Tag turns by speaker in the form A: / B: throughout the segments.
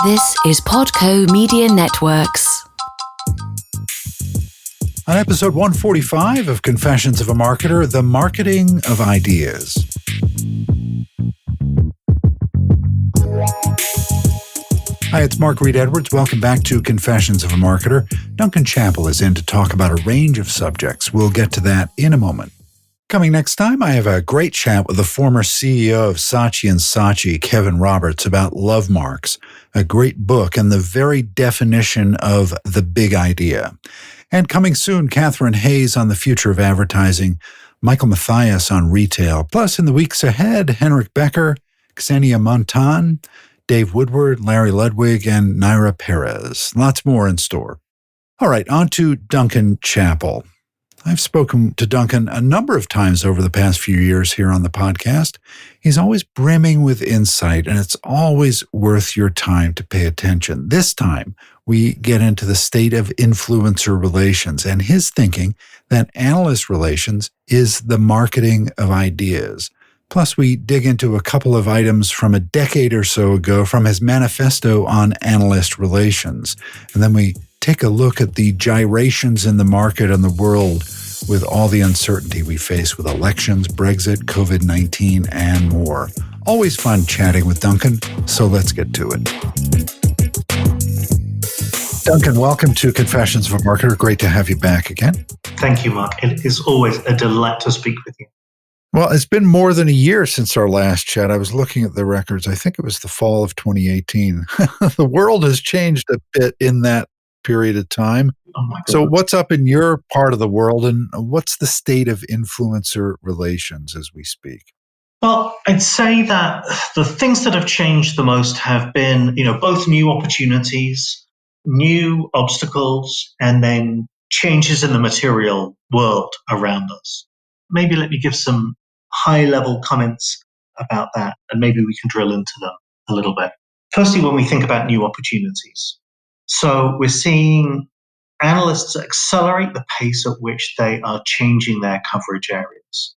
A: This is Podco Media Networks.
B: On episode 145 of Confessions of a Marketer, the marketing of ideas. Hi, it's Mark Reed Edwards. Welcome back to Confessions of a Marketer. Duncan Chapple is in to talk about a range of subjects. We'll get to that in a moment. Coming next time, I have a great chat with the former CEO of Saatchi & Saatchi, Kevin Roberts, about love marks, a great book and the very definition of the big idea. And coming soon, Catherine Hayes on the future of advertising, Michael Mathias on retail. Plus, in the weeks ahead, Henrik Becker, Ksenia Montan, Dave Woodward, Larry Ludwig, and Naira Perez. Lots more in store. All right, on to Duncan Chapple. I've spoken to Duncan a number of times over the past few years here on the podcast. He's always brimming with insight, and it's always worth your time to pay attention. This time, we get into the state of influencer relations and his thinking that analyst relations is the marketing of ideas. Plus, we dig into a couple of items from a decade or so ago from his manifesto on analyst relations. And then we take a look at the gyrations in the market and the world with all the uncertainty we face with elections, Brexit, COVID-19, and more. Always fun chatting with Duncan, so let's get to it. Duncan, welcome to Confessions of a Marketer. Great to have you back again.
C: Thank you, Mark. It is always a delight to speak with you.
B: Well, it's been more than a year since our last chat. I was looking at the records. I think it was the fall of 2018. The world has changed a bit in that period of time.
C: Oh my God.
B: So what's up in your part of the world, and what's the state of influencer relations as we speak?
C: Well, I'd say that the things that have changed the most have been, both new opportunities, new obstacles, and then changes in the material world around us. Maybe let me give some high-level comments about that, and maybe we can drill into them a little bit. Firstly, when we think about new opportunities. So we're seeing analysts accelerate the pace at which they are changing their coverage areas.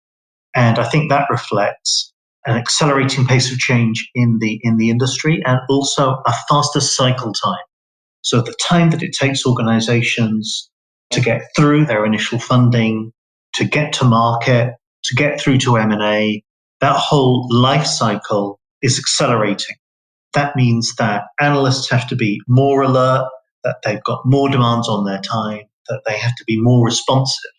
C: And I think that reflects an accelerating pace of change in the industry and also a faster cycle time. So the time that it takes organizations to get through their initial funding, to get to market, to get through to M&A, that whole life cycle is accelerating. That means that analysts have to be more alert, that they've got more demands on their time, that they have to be more responsive.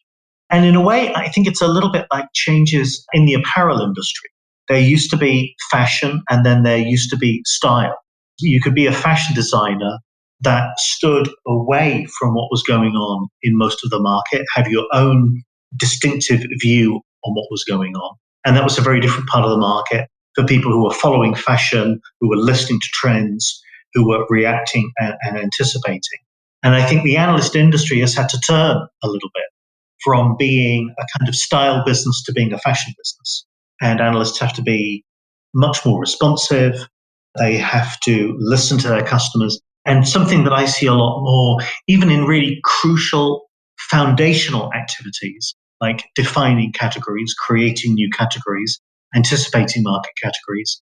C: And in a way, I think it's a little bit like changes in the apparel industry. There used to be fashion, and then there used to be style. You could be a fashion designer that stood away from what was going on in most of the market, have your own distinctive view on what was going on. And that was a very different part of the market for people who were following fashion, who were listening to trends, who were reacting and anticipating. And I think the analyst industry has had to turn a little bit from being a kind of style business to being a fashion business. And analysts have to be much more responsive. They have to listen to their customers. And something that I see a lot more, even in really crucial foundational activities, like defining categories, creating new categories, anticipating market categories.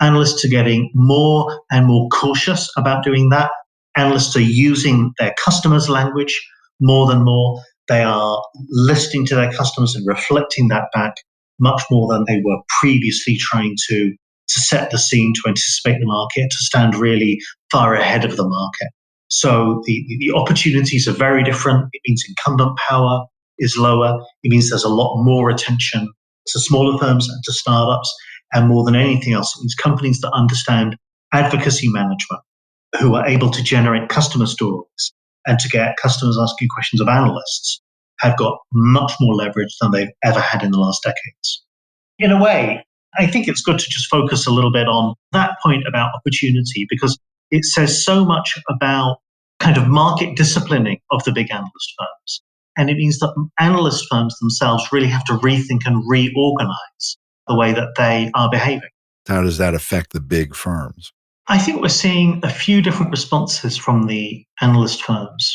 C: Analysts are getting more and more cautious about doing that. Analysts are using their customers' language more than more. They are listening to their customers and reflecting that back much more than they were previously trying to set the scene, to anticipate the market, to stand really far ahead of the market. So the opportunities are very different. It means incumbent power is lower. It means there's a lot more attention to smaller firms and to startups. And more than anything else, it means companies that understand advocacy management, who are able to generate customer stories and to get customers asking questions of analysts, have got much more leverage than they've ever had in the last decades. In a way, I think it's good to just focus a little bit on that point about opportunity, because it says so much about kind of market disciplining of the big analyst firms. And it means that analyst firms themselves really have to rethink and reorganize the way that they are behaving.
B: How does that affect the big firms?
C: I think we're seeing a few different responses from the analyst firms.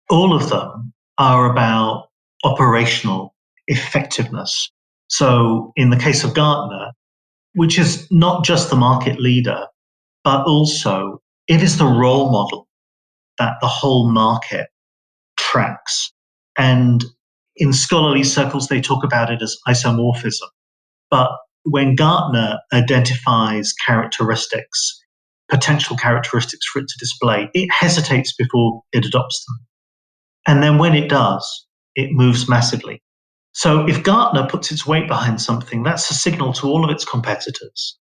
C: All of them are about operational effectiveness. So in the case of Gartner, which is not just the market leader, but also It is the role model that the whole market tracks. And in scholarly circles, they talk about it as isomorphism. But when Gartner identifies characteristics, potential characteristics for it to display, it hesitates before it adopts them. And then when it does, it moves massively. So if Gartner puts its weight behind something, that's a signal to all of its competitors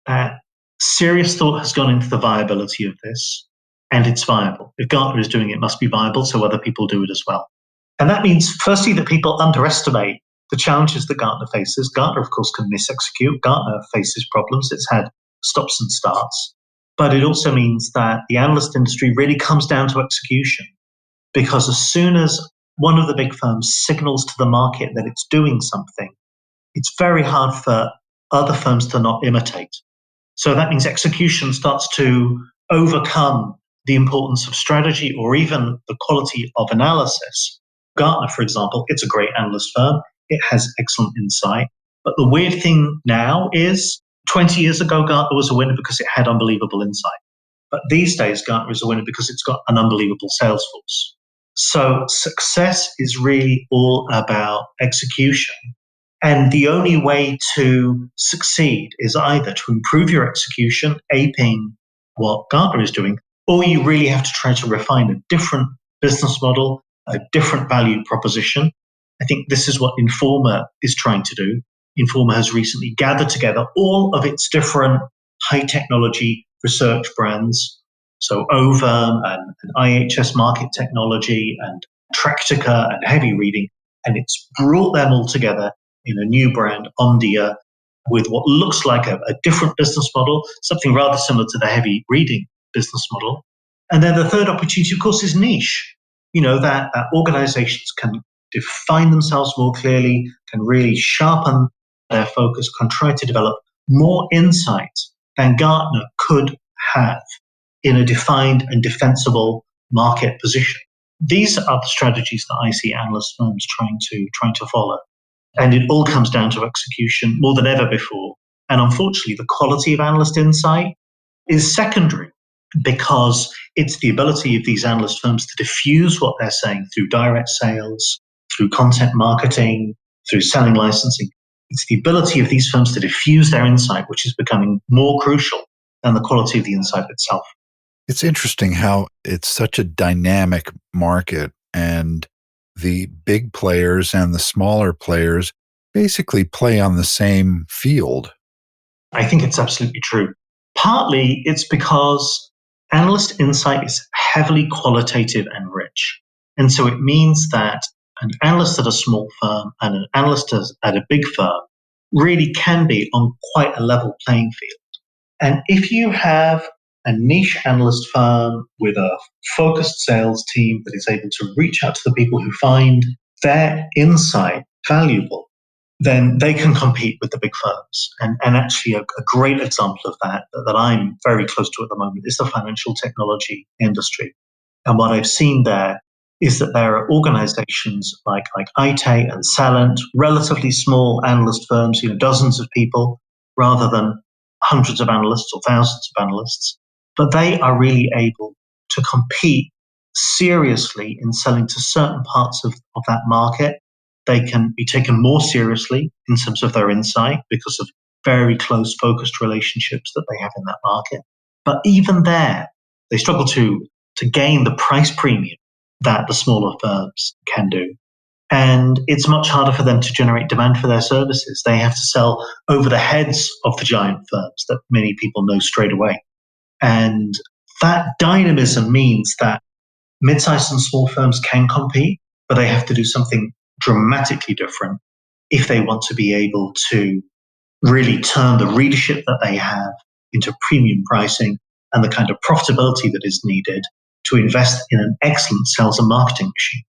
C: that serious thought has gone into the viability of this, and it's viable. If Gartner is doing it, it must be viable, so other people do it as well. And that means, firstly, that people underestimate the challenges that Gartner faces. Gartner, of course, can misexecute. Gartner faces problems. It's had stops and starts. But it also means that the analyst industry really comes down to execution, because as soon as one of the big firms signals to the market that it's doing something, it's very hard for other firms to not imitate. So that means execution starts to overcome the importance of strategy or even the quality of analysis. Gartner, for example, it's a great analyst firm. It has excellent insight. But the weird thing now is 20 years ago, Gartner was a winner because it had unbelievable insight. But these days, Gartner is a winner because it's got an unbelievable sales force. So success is really all about execution. And the only way to succeed is either to improve your execution, aping what Gartner is doing, or you really have to try to refine a different business model, a different value proposition. I think this is what Informa is trying to do. Informa has recently gathered together all of its different high technology research brands. So Ovum and IHS Market Technology and Tractica and Heavy Reading. And it's brought them all together in a new brand, Omdia, with what looks like a different business model, something rather similar to the heavy reading business model. And then the third opportunity, of course, is niche. That organizations can define themselves more clearly, can really sharpen their focus, can try to develop more insight than Gartner could have in a defined and defensible market position. These are the strategies that I see analyst firms trying to follow. And it all comes down to execution more than ever before. And unfortunately, the quality of analyst insight is secondary because it's the ability of these analyst firms to diffuse what they're saying through direct sales, through content marketing, through selling licensing. It's the ability of these firms to diffuse their insight, which is becoming more crucial than the quality of the insight itself.
B: It's interesting how it's such a dynamic market, and the big players and the smaller players basically play on the same field.
C: I think it's absolutely true. Partly it's because analyst insight is heavily qualitative and rich. And so it means that an analyst at a small firm and an analyst at a big firm really can be on quite a level playing field. And if you have a niche analyst firm with a focused sales team that is able to reach out to the people who find their insight valuable, then they can compete with the big firms. And actually, a great example of that I'm very close to at the moment is the financial technology industry. And what I've seen there is that there are organizations like IT and Salent, relatively small analyst firms, dozens of people, rather than hundreds of analysts or thousands of analysts. But they are really able to compete seriously in selling to certain parts of that market. They can be taken more seriously in terms of their insight because of very close focused relationships that they have in that market. But even there, they struggle to gain the price premium that the smaller firms can do. And it's much harder for them to generate demand for their services. They have to sell over the heads of the giant firms that many people know straight away. And that dynamism means that mid-sized and small firms can compete, but they have to do something dramatically different if they want to be able to really turn the readership that they have into premium pricing and the kind of profitability that is needed to invest in an excellent sales and marketing machine.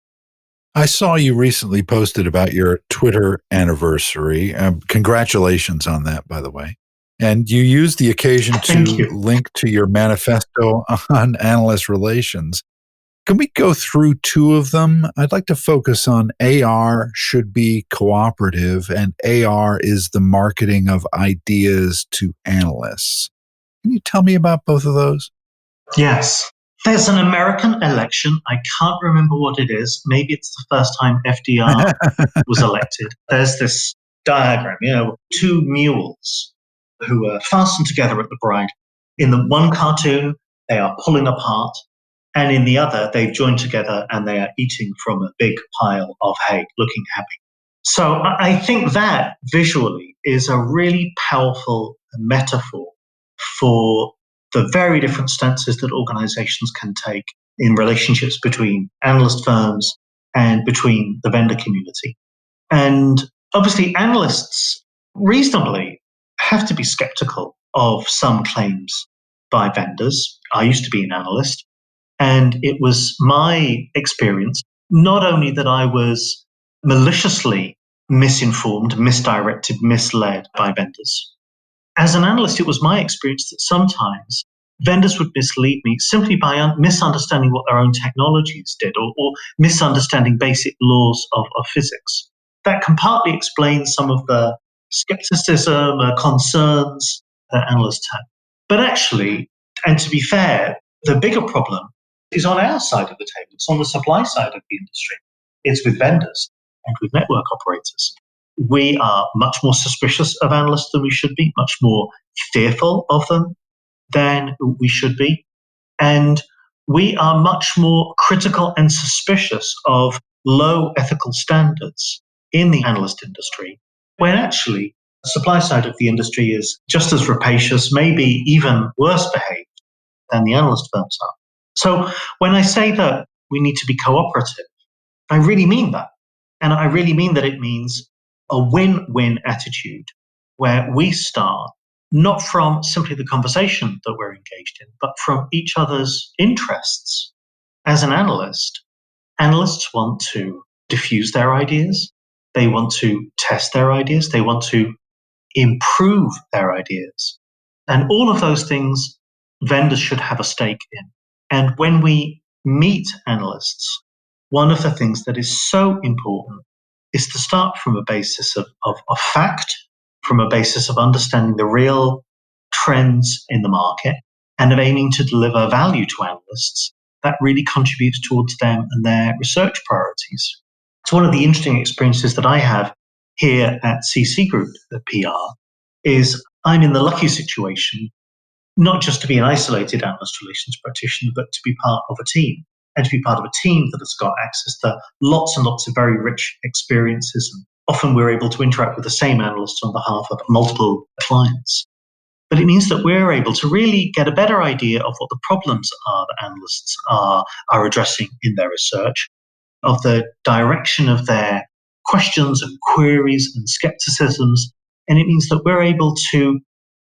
B: I saw you recently posted about your Twitter anniversary. Congratulations on that, by the way. And you used the occasion to link to your manifesto on analyst relations. Can we go through two of them? I'd like to focus on AR should be cooperative, and AR is the marketing of ideas to analysts. Can you tell me about both of those?
C: Yes. There's an American election. I can't remember what it is. Maybe it's the first time FDR was elected. There's this diagram, two mules who are fastened together at the bridle. In the one cartoon, they are pulling apart. And in the other, they've joined together and they are eating from a big pile of hay, looking happy. So I think that visually is a really powerful metaphor for the very different stances that organizations can take in relationships between analyst firms and between the vendor community. And obviously, analysts reasonably have to be skeptical of some claims by vendors. I used to be an analyst, and it was my experience not only that I was maliciously misinformed, misdirected, misled by vendors. As an analyst, it was my experience that sometimes vendors would mislead me simply by misunderstanding what their own technologies did or misunderstanding basic laws of physics. That can partly explain some of the skepticism, concerns that analysts have. But actually, and to be fair, the bigger problem is on our side of the table. It's on the supply side of the industry. It's with vendors and with network operators. We are much more suspicious of analysts than we should be, much more fearful of them than we should be. And we are much more critical and suspicious of low ethical standards in the analyst industry, when actually the supply side of the industry is just as rapacious, maybe even worse behaved than the analyst firms are. So when I say that we need to be cooperative, I really mean that. And I really mean that it means a win-win attitude where we start not from simply the conversation that we're engaged in, but from each other's interests. As an analyst, analysts want to diffuse their ideas. They want to test their ideas. They want to improve their ideas. And all of those things, vendors should have a stake in. And when we meet analysts, one of the things that is so important is to start from a basis of fact, from a basis of understanding the real trends in the market, and of aiming to deliver value to analysts that really contributes towards them and their research priorities. It's one of the interesting experiences that I have here at CCgroup, the PR, is I'm in the lucky situation not just to be an isolated analyst relations practitioner, but to be part of a team and to be part of a team that has got access to lots and lots of very rich experiences. And often we're able to interact with the same analysts on behalf of multiple clients. But it means that we're able to really get a better idea of what the problems are that analysts are addressing in their research, of the direction of their questions and queries and skepticisms. And it means that we're able to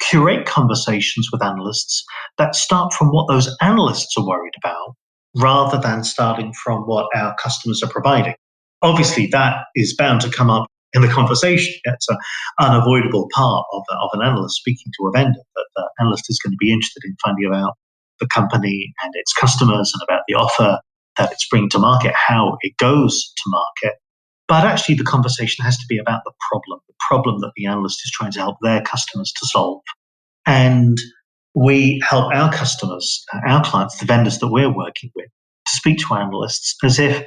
C: curate conversations with analysts that start from what those analysts are worried about rather than starting from what our customers are providing. Obviously, that is bound to come up in the conversation. It's an unavoidable part of an analyst speaking to a vendor, that the analyst is going to be interested in finding out the company and its customers and about the offer that it's bringing to market, how it goes to market. But actually, the conversation has to be about the problem that the analyst is trying to help their customers to solve. And we help our customers, our clients, the vendors that we're working with, to speak to analysts as if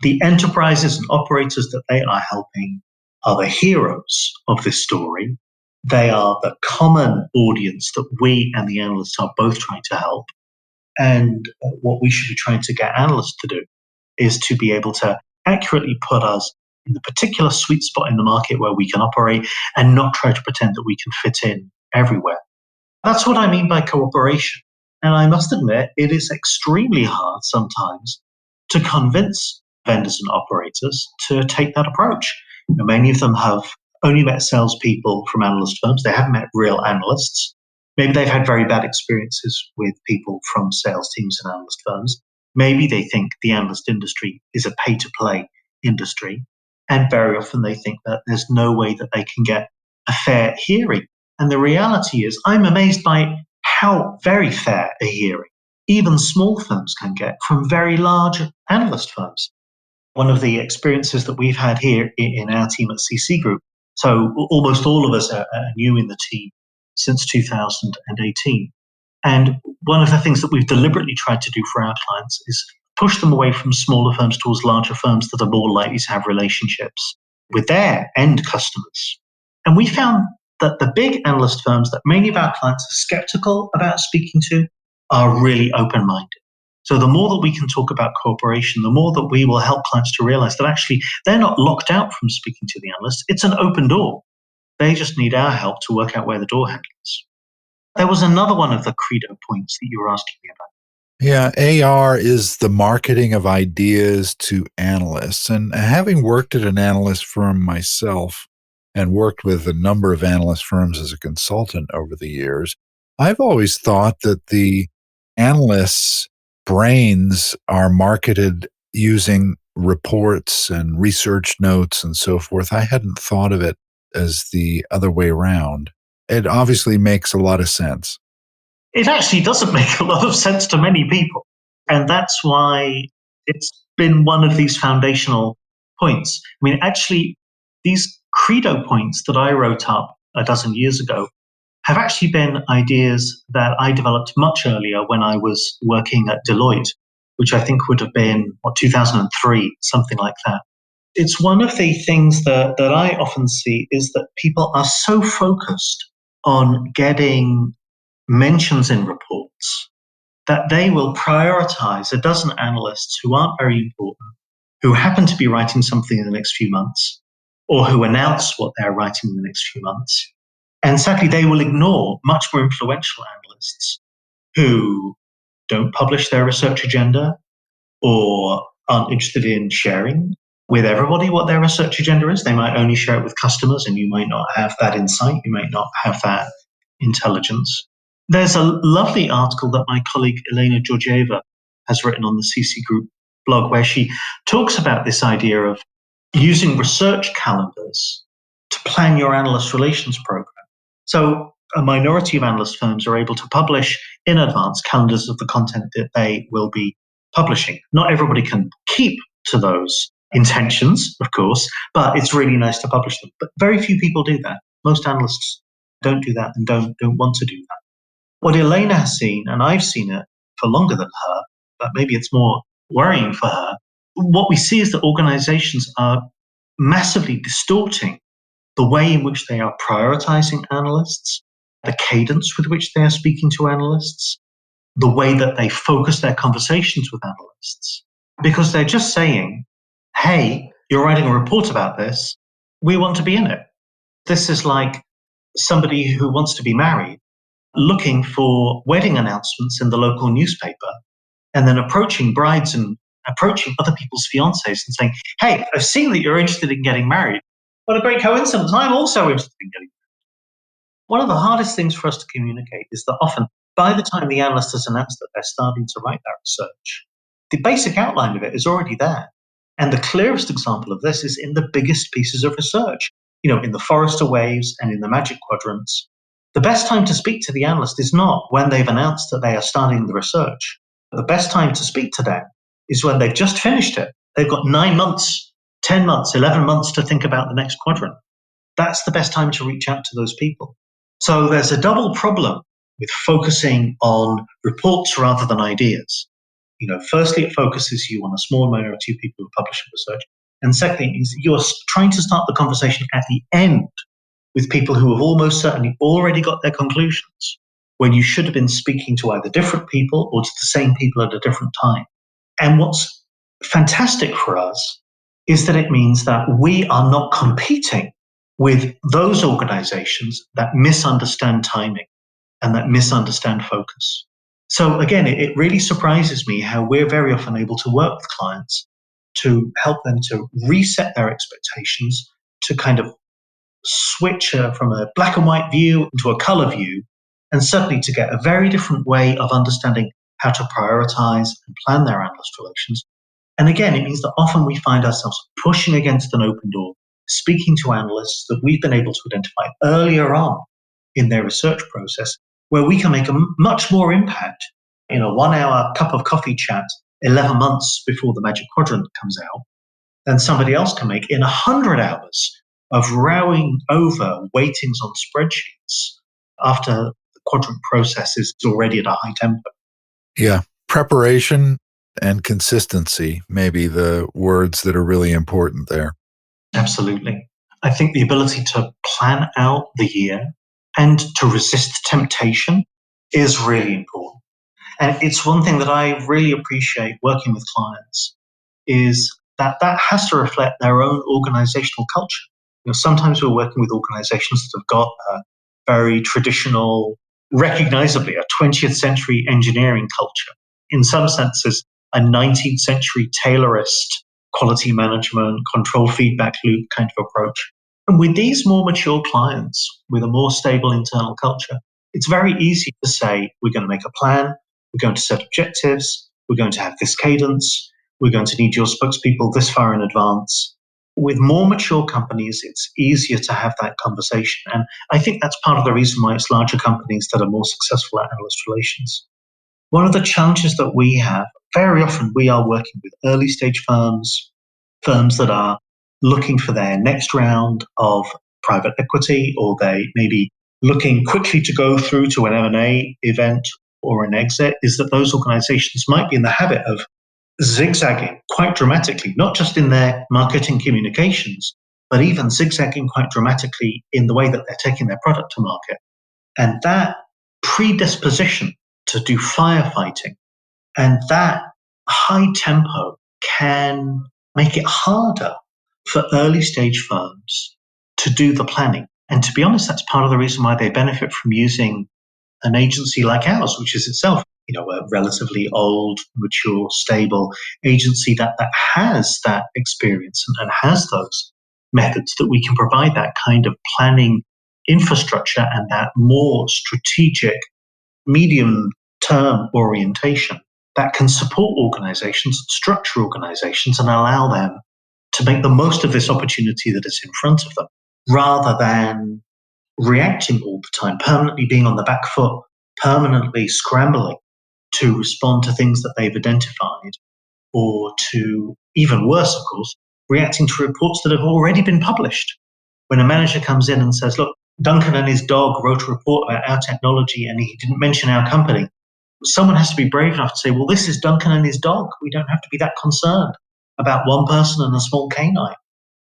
C: the enterprises and operators that they are helping are the heroes of this story. They are the common audience that we and the analysts are both trying to help. And what we should be trying to get analysts to do is to be able to accurately put us in the particular sweet spot in the market where we can operate and not try to pretend that we can fit in everywhere. That's what I mean by cooperation. And I must admit, it is extremely hard sometimes to convince vendors and operators to take that approach. Many of them have only met salespeople from analyst firms. They haven't met real analysts. Maybe they've had very bad experiences with people from sales teams and analyst firms. Maybe they think the analyst industry is a pay-to-play industry. And very often they think that there's no way that they can get a fair hearing. And the reality is, I'm amazed by how very fair a hearing even small firms can get from very large analyst firms. One of the experiences that we've had here in our team at CCgroup, so almost all of us are new in the team since 2018. And one of the things that we've deliberately tried to do for our clients is push them away from smaller firms towards larger firms that are more likely to have relationships with their end customers. And we found that the big analyst firms that many of our clients are skeptical about speaking to are really open-minded. So the more that we can talk about cooperation, the more that we will help clients to realize that actually they're not locked out from speaking to the analyst. It's an open door. They just need our help to work out where the door handle is. There was another one of the credo points that you were asking me about.
B: Yeah, AR is the marketing of ideas to analysts. And having worked at an analyst firm myself and worked with a number of analyst firms as a consultant over the years, I've always thought that the analysts' brains are marketed using reports and research notes and so forth. I hadn't thought of it as the other way around. It obviously makes a lot of sense.
C: It actually doesn't make a lot of sense to many people. And that's why it's been one of these foundational points. I mean, actually, these credo points that I wrote up a dozen years ago have actually been ideas that I developed much earlier when I was working at Deloitte, which I think would have been, 2003, something like that. It's one of the things that I often see is that people are so focused on getting mentions in reports that they will prioritize a dozen analysts who aren't very important, who happen to be writing something in the next few months, or who announce what they're writing in the next few months. And sadly, they will ignore much more influential analysts who don't publish their research agenda or aren't interested in sharing with everybody what their research agenda is. They might only share it with customers, and you might not have that insight. You might not have that intelligence. There's a lovely article that my colleague Elena Georgieva has written on the CCgroup blog where she talks about this idea of using research calendars to plan your analyst relations program. So a minority of analyst firms are able to publish in advance calendars of the content that they will be publishing. Not everybody can keep to those intentions, of course, but it's really nice to publish them. But very few people do that. Most analysts don't do that and don't want to do that. What Elena has seen, and I've seen it for longer than her, but maybe it's more worrying for her, what we see is that organizations are massively distorting the way in which they are prioritizing analysts, the cadence with which they are speaking to analysts, the way that they focus their conversations with analysts, because they're just saying, hey, you're writing a report about this, we want to be in it. This is like somebody who wants to be married looking for wedding announcements in the local newspaper and then approaching brides and approaching other people's fiancés and saying, hey, I've seen that you're interested in getting married. What a great coincidence. I'm also interested in getting married. One of the hardest things for us to communicate is that often by the time the analyst has announced that they're starting to write that research, the basic outline of it is already there. And the clearest example of this is in the biggest pieces of research, in the Forrester Waves and in the Magic Quadrants. The best time to speak to the analyst is not when they've announced that they are starting the research. The best time to speak to them is when they've just finished it. They've got 9 months, 10 months, 11 months to think about the next quadrant. That's the best time to reach out to those people. So there's a double problem with focusing on reports rather than ideas. Firstly, it focuses you on a small minority of people who publish research. And secondly, is you're trying to start the conversation at the end with people who have almost certainly already got their conclusions, when you should have been speaking to either different people or to the same people at a different time. And what's fantastic for us is that it means that we are not competing with those organizations that misunderstand timing and that misunderstand focus. So again, it really surprises me how we're very often able to work with clients to help them to reset their expectations, to kind of switch from a black and white view into a color view, and suddenly to get a very different way of understanding how to prioritize and plan their analyst relations. And again, it means that often we find ourselves pushing against an open door, speaking to analysts that we've been able to identify earlier on in their research process, where we can make a much more impact in a 1-hour cup of coffee chat 11 months before the Magic Quadrant comes out than somebody else can make in 100 hours of rowing over weightings on spreadsheets after the quadrant process is already at a high tempo.
B: Yeah. Preparation and consistency may be the words that are really important there.
C: Absolutely. I think the ability to plan out the year and to resist temptation is really important. And it's one thing that I really appreciate working with clients is that has to reflect their own organizational culture. Sometimes we're working with organizations that have got a very traditional, recognizably a 20th century engineering culture. In some senses, a 19th century Taylorist quality management, control feedback loop kind of approach. And with these more mature clients with a more stable internal culture, it's very easy to say, we're going to make a plan, we're going to set objectives, we're going to have this cadence, we're going to need your spokespeople this far in advance. With more mature companies, it's easier to have that conversation. And I think that's part of the reason why it's larger companies that are more successful at analyst relations. One of the challenges that we have, very often we are working with early stage firms that are looking for their next round of private equity, or they may be looking quickly to go through to an M&A event or an exit, is that those organizations might be in the habit of zigzagging quite dramatically, not just in their marketing communications, but even zigzagging quite dramatically in the way that they're taking their product to market. And that predisposition to do firefighting and that high tempo can make it harder for early stage firms to do the planning. And to be honest, that's part of the reason why they benefit from using an agency like ours, which is itself, a relatively old, mature, stable agency that has that experience and has those methods that we can provide that kind of planning infrastructure and that more strategic, medium-term orientation that can support organizations, structure organizations, and allow them to make the most of this opportunity that is in front of them, rather than reacting all the time, permanently being on the back foot, permanently scrambling to respond to things that they've identified, or to, even worse, of course, reacting to reports that have already been published. When a manager comes in and says, look, Duncan and his dog wrote a report about our technology and he didn't mention our company, someone has to be brave enough to say, well, this is Duncan and his dog. We don't have to be that concerned about one person and a small canine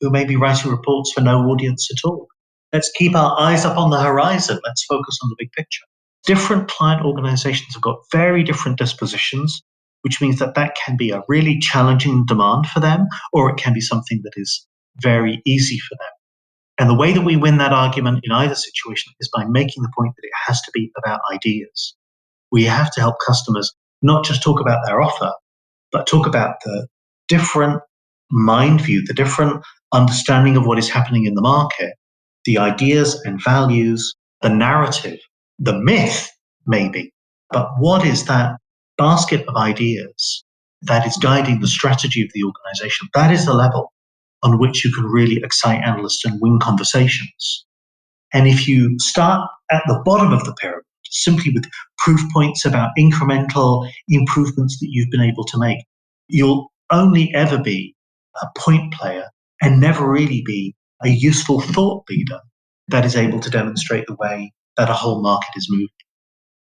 C: who may be writing reports for no audience at all. Let's keep our eyes up on the horizon. Let's focus on the big picture. Different client organizations have got very different dispositions, which means that can be a really challenging demand for them, or it can be something that is very easy for them. And the way that we win that argument in either situation is by making the point that it has to be about ideas. We have to help customers not just talk about their offer, but talk about the different mind view, the different understanding of what is happening in the market, the ideas and values, the narrative, the myth, maybe. But what is that basket of ideas that is guiding the strategy of the organization? That is the level on which you can really excite analysts and win conversations. And if you start at the bottom of the pyramid, simply with proof points about incremental improvements that you've been able to make, you'll only ever be a point player and never really be a useful thought leader that is able to demonstrate the way that a whole market is moving.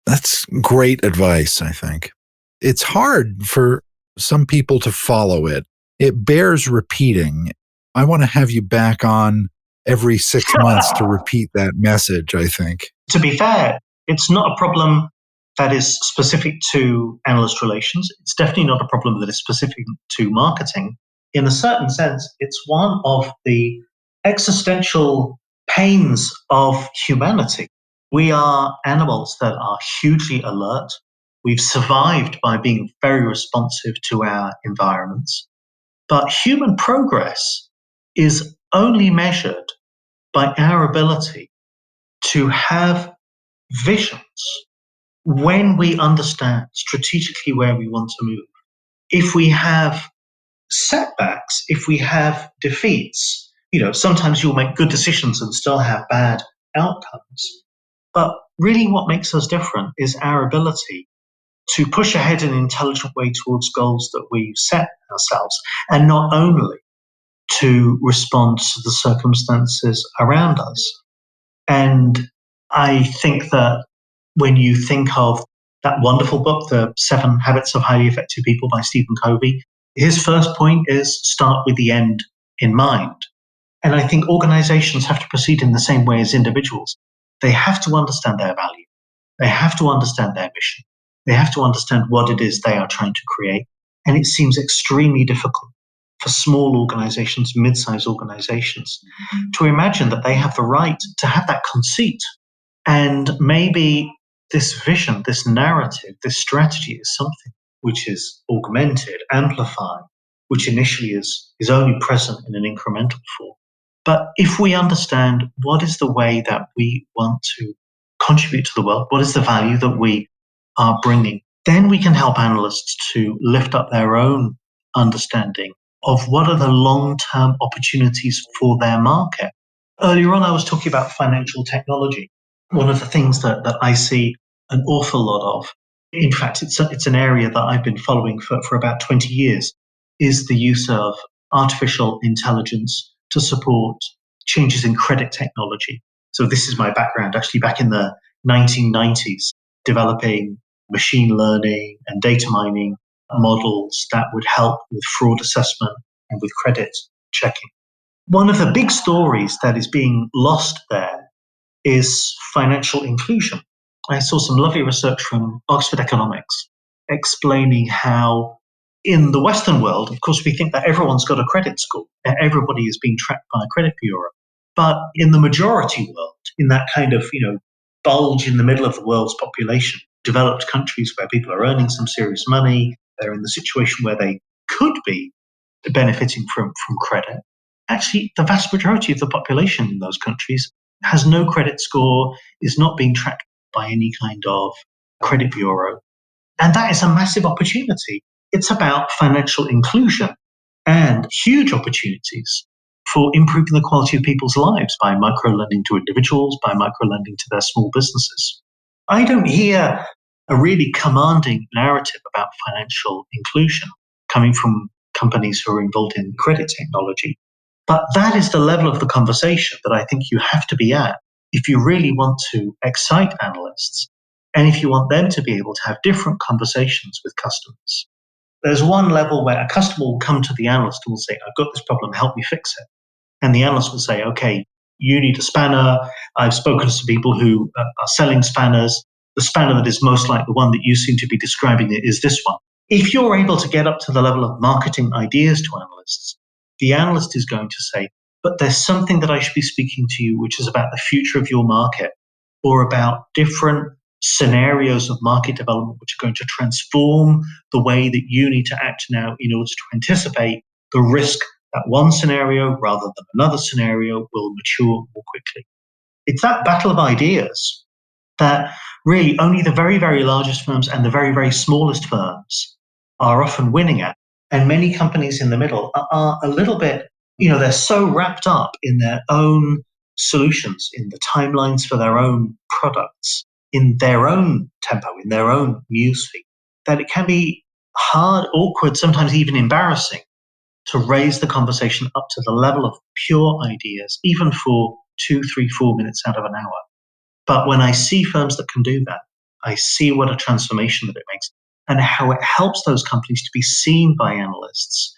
B: That's great advice, I think. It's hard for some people to follow it. It bears repeating. I want to have you back on every 6 months to repeat that message, I think.
C: To be fair, it's not a problem that is specific to analyst relations. It's definitely not a problem that is specific to marketing. In a certain sense, it's one of the existential pains of humanity. We are animals that are hugely alert. We've survived by being very responsive to our environments. But human progress is only measured by our ability to have visions when we understand strategically where we want to move. If we have setbacks, if we have defeats, sometimes you'll make good decisions and still have bad outcomes. But really what makes us different is our ability to push ahead in an intelligent way towards goals that we've set ourselves, and not only to respond to the circumstances around us. And I think that when you think of that wonderful book, The 7 Habits of Highly Effective People by Stephen Covey, his first point is start with the end in mind. And I think organizations have to proceed in the same way as individuals. They have to understand their value. They have to understand their mission. They have to understand what it is they are trying to create. And it seems extremely difficult for small organizations, mid-sized organizations, to imagine that they have the right to have that conceit. And maybe this vision, this narrative, this strategy is something which is augmented, amplified, which initially is only present in an incremental form. But if we understand what is the way that we want to contribute to the world, what is the value that we are bringing, then we can help analysts to lift up their own understanding of what are the long-term opportunities for their market. Earlier on, I was talking about financial technology. One of the things that I see an awful lot of, in fact, it's an area that I've been following for about 20 years, is the use of artificial intelligence to support changes in credit technology. So this is my background, actually back in the 1990s, developing machine learning and data mining models that would help with fraud assessment and with credit checking. One of the big stories that is being lost there is financial inclusion. I saw some lovely research from Oxford Economics explaining how in the Western world, of course, we think that everyone's got a credit score. Everybody is being tracked by a credit bureau. But in the majority world, in that kind of, bulge in the middle of the world's population, developed countries where people are earning some serious money, they're in the situation where they could be benefiting from credit. Actually, the vast majority of the population in those countries has no credit score, is not being tracked by any kind of credit bureau. And that is a massive opportunity. It's about financial inclusion and huge opportunities for improving the quality of people's lives by micro-lending to individuals, by micro-lending to their small businesses. I don't hear a really commanding narrative about financial inclusion coming from companies who are involved in credit technology. But that is the level of the conversation that I think you have to be at if you really want to excite analysts and if you want them to be able to have different conversations with customers. There's one level where a customer will come to the analyst and will say, I've got this problem, help me fix it. And the analyst will say, okay, you need a spanner. I've spoken to some people who are selling spanners. The spanner that is most like the one that you seem to be describing is this one. If you're able to get up to the level of marketing ideas to analysts, the analyst is going to say, but there's something that I should be speaking to you, which is about the future of your market or about different scenarios of market development, which are going to transform the way that you need to act now in order to anticipate the risk that one scenario rather than another scenario will mature more quickly. It's that battle of ideas that really only the very, very largest firms and the very, very smallest firms are often winning at. And many companies in the middle are a little bit, they're so wrapped up in their own solutions, in the timelines for their own products, in their own tempo, in their own newsfeed, that it can be hard, awkward, sometimes even embarrassing to raise the conversation up to the level of pure ideas, even for 2, 3, 4 minutes out of an hour. But when I see firms that can do that, I see what a transformation that it makes and how it helps those companies to be seen by analysts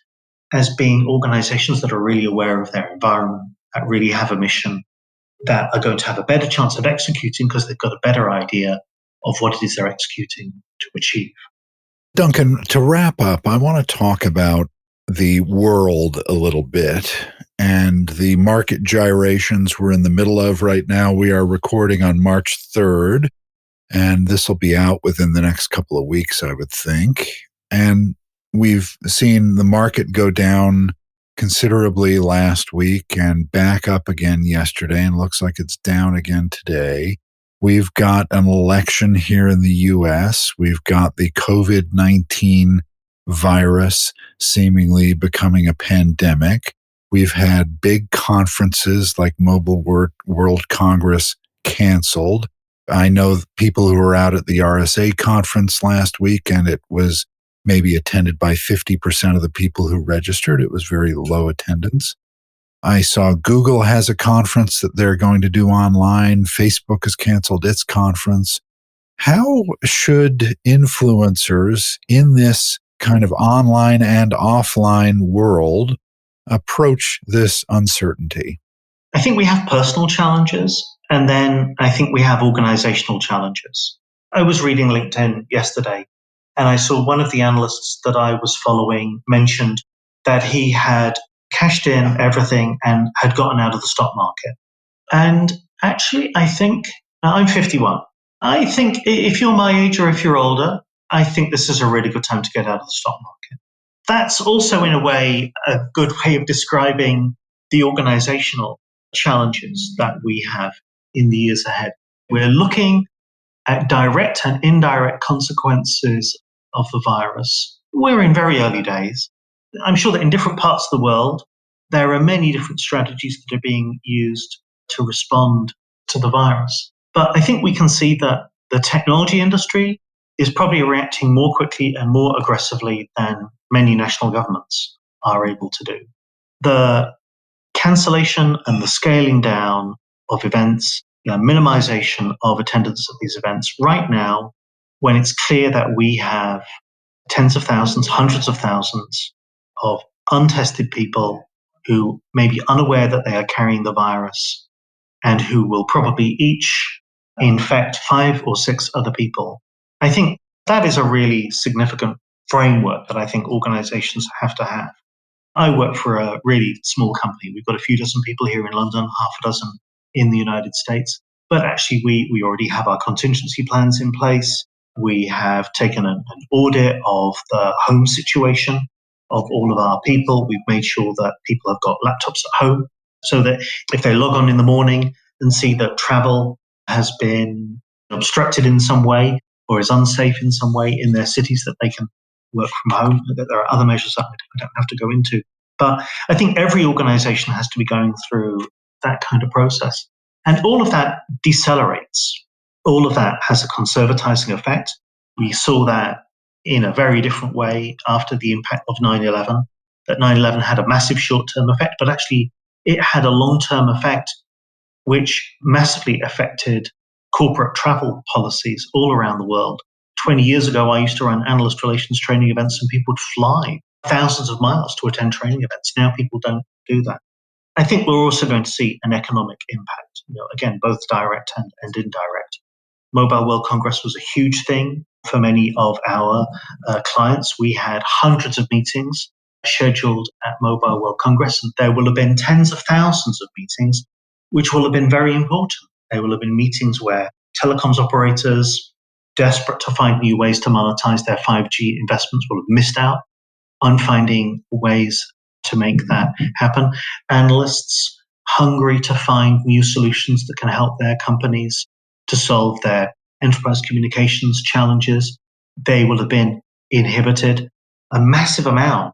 C: as being organizations that are really aware of their environment, that really have a mission, that are going to have a better chance of executing because they've got a better idea of what it is they're executing to achieve.
B: Duncan, to wrap up, I want to talk about the world a little bit and the market gyrations we're in the middle of right now. We are recording on March 3rd, and this will be out within the next couple of weeks, I would think. And we've seen the market go down considerably last week and back up again yesterday, and looks like it's down again today. We've got an election here in the U.S. We've got the COVID-19 virus seemingly becoming a pandemic. We've had big conferences like Mobile World Congress canceled. I know people who were out at the RSA conference last week, and it was maybe attended by 50% of the people who registered. It was very low attendance. I saw Google has a conference that they're going to do online. Facebook has canceled its conference. How should influencers in this kind of online and offline world approach this uncertainty?
C: I think we have personal challenges, and then I think we have organizational challenges. I was reading LinkedIn yesterday, and I saw one of the analysts that I was following mentioned that he had cashed in everything and had gotten out of the stock market. And actually, I think I'm 51. I think if you're my age or if you're older, I think this is a really good time to get out of the stock market. That's also, in a way, a good way of describing the organizational challenges that we have in the years ahead. We're looking at direct and indirect consequences of the virus. We're in very early days. I'm sure that in different parts of the world, there are many different strategies that are being used to respond to the virus. But I think we can see that the technology industry is probably reacting more quickly and more aggressively than many national governments are able to do. The cancellation and the scaling down of events, the minimization of attendance at these events right now, when it's clear that we have tens of thousands, hundreds of thousands of untested people who may be unaware that they are carrying the virus and who will probably each infect 5 or 6 other people. I think that is a really significant framework that I think organizations have to have. I work for a really small company. We've got a few dozen people here in London, half a dozen in the United States. But actually, we already have our contingency plans in place. We have taken an audit of the home situation of all of our people. We've made sure that people have got laptops at home so that if they log on in the morning and see that travel has been obstructed in some way or is unsafe in some way in their cities, that they can work from home, that there are other measures that I don't have to go into. But I think every organization has to be going through that kind of process. And all of that decelerates. All of that has a conservatizing effect. We saw that in a very different way after the impact of 9/11, that 9/11 had a massive short-term effect, but actually it had a long-term effect which massively affected corporate travel policies all around the world. 20 years ago, I used to run analyst relations training events and people would fly thousands of miles to attend training events. Now people don't do that. I think we're also going to see an economic impact, again, both direct and indirect. Mobile World Congress was a huge thing for many of our clients. We had hundreds of meetings scheduled at Mobile World Congress, and there will have been tens of thousands of meetings, which will have been very important. There will have been meetings where telecoms operators, desperate to find new ways to monetize their 5G investments, will have missed out on finding ways to make that happen. Analysts hungry to find new solutions that can help their companies to solve their enterprise communications challenges, they will have been inhibited. A massive amount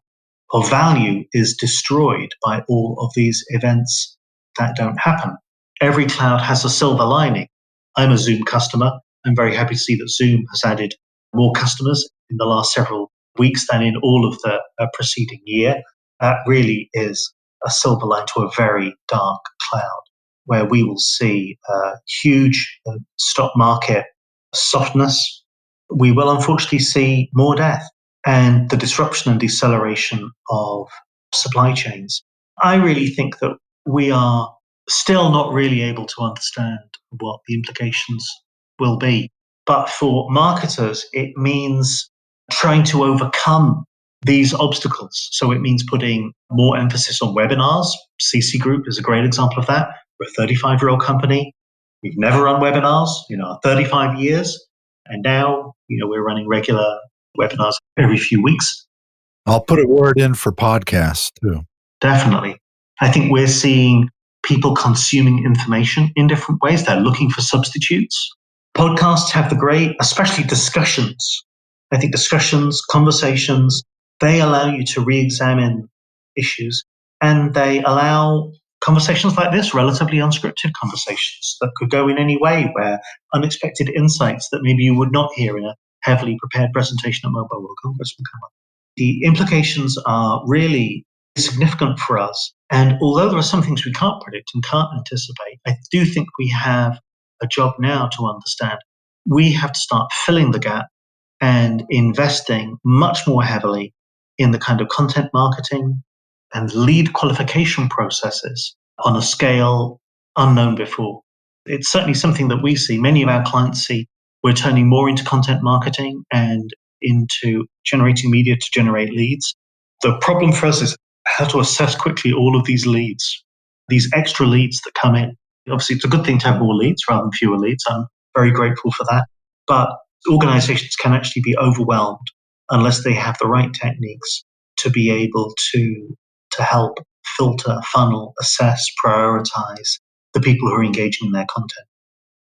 C: of value is destroyed by all of these events that don't happen. Every cloud has a silver lining. I'm a Zoom customer. I'm very happy to see that Zoom has added more customers in the last several weeks than in all of the preceding year. That really is a silver line to a very dark cloud, where we will see a huge stock market softness. We will unfortunately see more death and the disruption and deceleration of supply chains. I really think that we are still not really able to understand what the implications will be. But for marketers, it means trying to overcome these obstacles. So it means putting more emphasis on webinars. CCgroup is a great example of that. We're a 35-year-old company. We've never run webinars in our 35 years. And now, we're running regular webinars every few weeks.
B: I'll put a word in for podcasts too.
C: Definitely. I think we're seeing people consuming information in different ways. They're looking for substitutes. Podcasts have the great, especially discussions. I think discussions, conversations, they allow you to re-examine issues, and they allow conversations like this, relatively unscripted conversations that could go in any way, where unexpected insights that maybe you would not hear in a heavily prepared presentation at Mobile World Congress will come up. The implications are really significant for us. And although there are some things we can't predict and can't anticipate, I do think we have a job now to understand we have to start filling the gap and investing much more heavily in the kind of content marketing and lead qualification processes on a scale unknown before. It's certainly something that we see. Many of our clients see we're turning more into content marketing and into generating media to generate leads. The problem for us is how to assess quickly all of these leads, these extra leads that come in. Obviously, it's a good thing to have more leads rather than fewer leads. I'm very grateful for that. But organizations can actually be overwhelmed unless they have the right techniques to be able to help filter, funnel, assess, prioritize the people who are engaging in their content.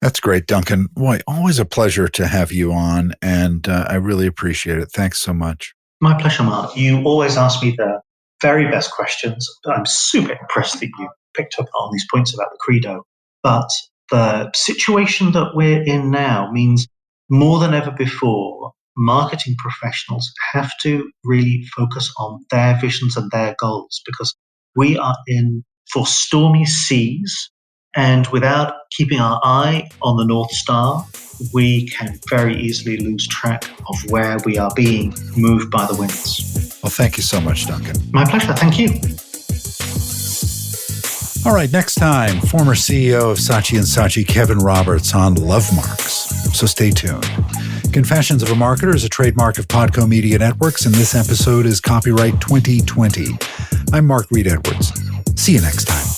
B: That's great, Duncan. Boy, always a pleasure to have you on, and I really appreciate it. Thanks so much.
C: My pleasure, Mark. You always ask me the very best questions. I'm super impressed that you picked up on these points about the credo. But the situation that we're in now means more than ever before, marketing professionals have to really focus on their visions and their goals, because we are in for stormy seas, and without keeping our eye on the North Star, we can very easily lose track of where we are being moved by the winds.
B: Well, thank you so much, Duncan.
C: My pleasure. Thank you.
B: All right, next time, former CEO of Saatchi & Saatchi, Kevin Roberts, on love marks. So stay tuned. Confessions of a Marketer is a trademark of Podco Media Networks, and this episode is copyright 2020. I'm Mark Reed Edwards. See you next time.